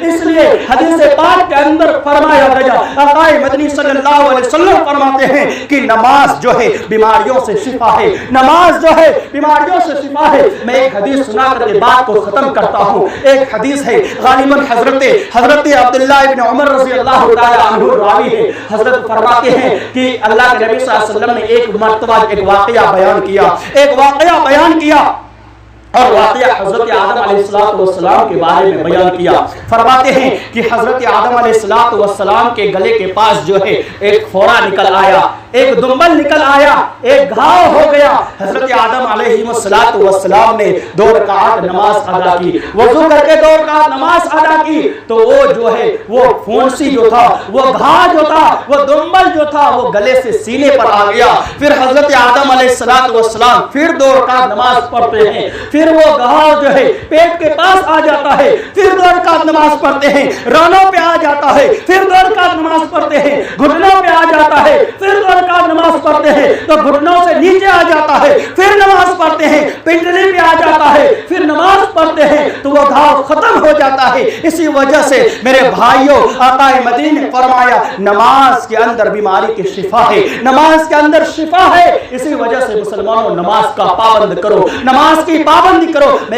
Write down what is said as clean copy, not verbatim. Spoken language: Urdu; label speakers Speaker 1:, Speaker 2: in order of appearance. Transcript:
Speaker 1: اس لیے حدیث پاک کے اندر فرمایا گیا، آقا مدنی صلی اللہ علیہ وسلم فرماتے ہیں کہ نماز جو ہے بیماریوں سے شفا ہے، نماز جو ہے بیماریوں سے شفا ہے۔ میں ایک حدیث سنا کر کے بات کو ختم کرتا ہوں۔ ایک حدیث ہے غالباً حضرت عبداللہ ابن عمر رضی اللہ تعالی عنہ راوی ہے، حضرت فرماتے ہیں کہ اللہ کے نبی صلی اللہ علیہ وسلم نے ایک مرتبہ ایک واقعہ بیان کیا اور واقعہ حضرت آدم علیہ السلام کے بارے میں بیان کیا۔ فرماتے ہیں کہ حضرت آدم علیہ السلام کے گلے کے پاس جو ہے ایک فورا نکل آیا، ایک دنبل نکل آیا، ایک گھاؤ ہو گیا۔ حضرت آدم علیہ السلام نے 2 رکعت نماز ادا کی، وضو کر کے 2 رکعت نماز ادا کی، تو وہ جو ہے وہ پھونسی جو تھا، وہ گھاؤ جو تھا، وہ دنبل جو تھا، وہ گلے سے سینے پر آ گیا۔ پھر حضرت آدم علیہ السلام پھر 2 رکعت نماز پڑھتے ہیں، پھر وہ گھاؤ جو ہے پیٹ کے پاس آ جاتا ہے، پھر 2 رکعت نماز پڑھتے ہیں، رانوں پہ آ جاتا ہے، پھر 2 رکعت نماز پڑھتے ہیں، گھٹنوں پہ آ جاتا ہے، پھر 2 رکعت نماز پڑھتے ہیں، تو گھٹنوں سے نیچے آ جاتا ہے، پھر نماز پڑھتے ہیں، پنڈلی پہ آ جاتا ہے، پھر نماز پڑھتے ہیں، تو وہ گھاؤ ختم ہو جاتا ہے۔ اسی وجہ سے میرے بھائیوں، آقا مدنی نے فرمایا نماز کے اندر بیماری کی شفا ہے، نماز کے اندر شفا ہے۔ اسی وجہ سے مسلمانوں نماز کا پابند کرو، نماز کی پابندی کرو۔